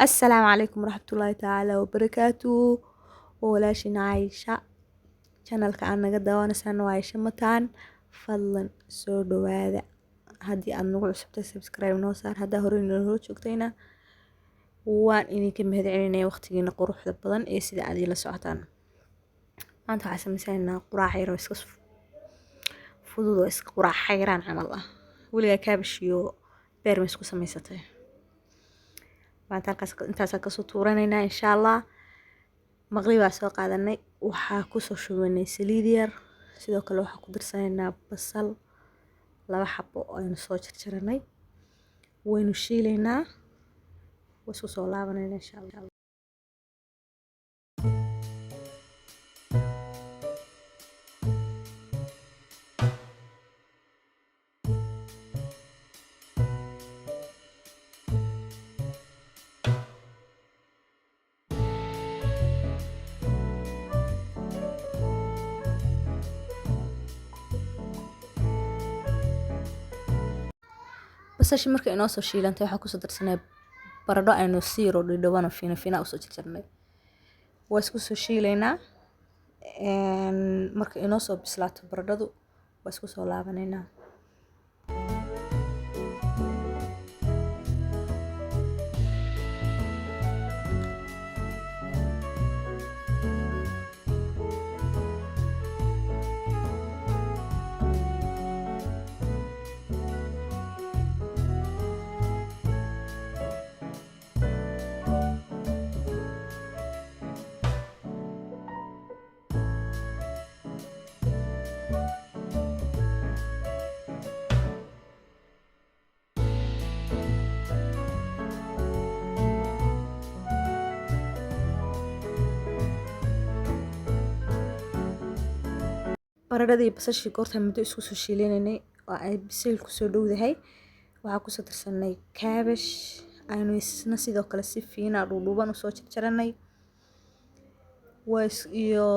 السلام عليكم ورحمة الله تعالى وبركاته. walaashina Caaisha channelka aan naga daawanaysan waa Caaisha Mataan. fadlan soo dhawaada. haddii aad nagu cusubtay subscribe noo saar, haddaa hore noo joogtayna waan idinka mahadcelinaya waqtigiina quruxda badan ee sida aad ila socotaan. maanta waxaan samaysaynaa quraac yar oo iska fudud oo iska quraac xayraan camal ah. weligaa kaabash iyo beer ma isku samaysatay? maanta halkaas intaasaan kasoo tuuranaynaa insha allah. maqribaa soo qaadanay, waxaa kusoo shubanay saliid yar, sidoo kale waxaa ku darsanaynaa basal 2 xabo oo aynu soo jarjaranay, waynu shiilaynaa, waa isku soo laabanaynaa insha allah. basasha markay inoo soo shiilantay waxaa kusoo darsanay baradho aynu siiro dhidhawano fina usoo jarjarnay, waa isku soo shiilaynaa. marka inoo soo bislaato baradhadu waa isku soo laabanaynaa. baradhadii basashii goorta muddo isku soo shiileynay oo ay bisil ku soo dhowdahay, waxaa kusoo darsanay kaabash aynu isna sidoo kale si fiina dhuudhuuban usoo jarjaranay, iyo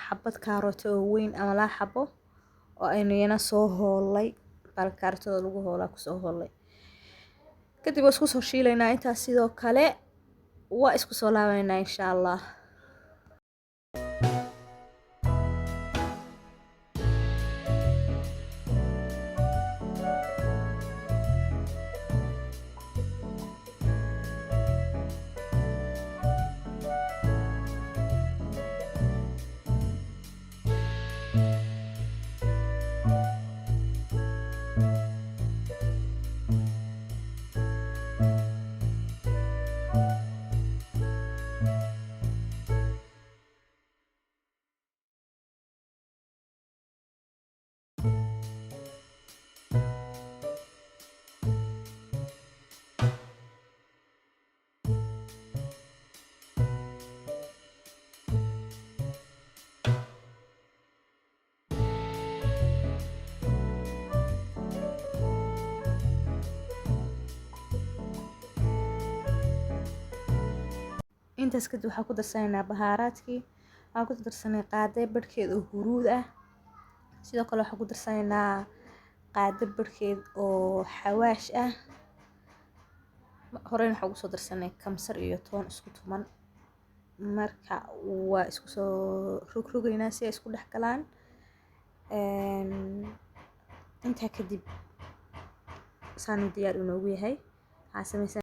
xabad kaarooto oo weyn ama 2 xabo oo aynu yana soo hoolay, kaarootada lagu hoolaa kusoo hoolay. kadib waa isku soo shiilaynaa intaas, sidoo kale waa isku soo laabanaynaa insha allah. intaas kadib waxaa ku darsanaynaa bahaaraadkii, waxaa ku darsanay qaado barhkeed oo huruud ah, sidoo kale waxaa ku darsanaynaa qaado barhkeed oo xawaash ah. horeyna waxaa ugu soo darsanay kamsar iyo toon isku tuman. marka waa isku soo rogrogaynaa si ay isku dhex galaan. intaa kadib saanu diyaar inoogu yahay. waxaa samaysan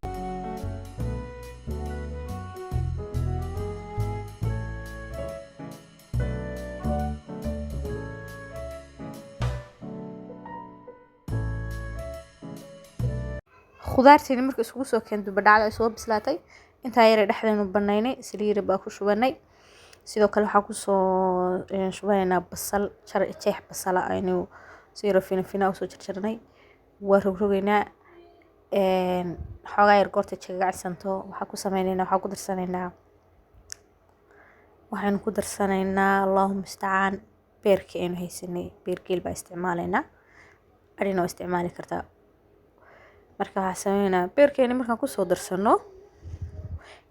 khudaarteena marka iskugu soo keento badhacda ay soo bislaatay, intaa yar dhexdeenu banaynay, saliid baa ku shubanay. sidoo kale waxaa ku soo shubanaynaa basal, jeex basal aynu siiro fina usoo jarjarnay, waa rogrogaynaa. xoogaa yar goorta jagacsanto waxaa ku sameynaynaa, waxaa ku darsanaynaa, waxaynu ku darsanaynaa allahumma mustacaan beerka aynu haysanay, beer geel baa isticmaalaynaa, arina waa isticmaali kartaa. marka waxaa sameynaa beerkeeni markaan kusoo darsano,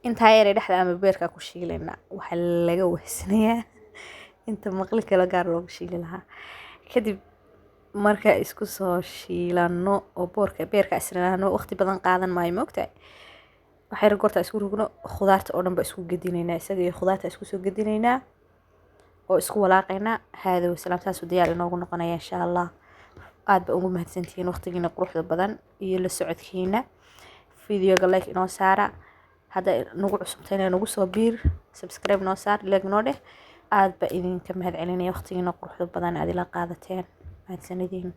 intaa yar dhexda ama beerka ku shiilaynaa, waxa laga wahsanayaa inta maqli kala gaar loogu shiili lahaa. kadib marka isku soo shiilano oo beerka isla waqti badan qaadan maayo moogtahay, waxay goorta isku rugno khudaarta oo dhan ba isku gedinaynaa isaga iyo khudaarta isku soo gedinaynaa oo isku walaaqaynaa haadow salaam taas u diyaar inoogu noqonaya insha Allah aad ba ugu mahadsantihiin waqtigiina quruxda badan iyo la socodkiina videoga like inoo saara hada nagu cusubtayna nagu soo biir subscribe noo saar like noo dheh aad ba idinka mahad celinaya waqtigiina quruxda badan aad ila qaadateen mahadsanidin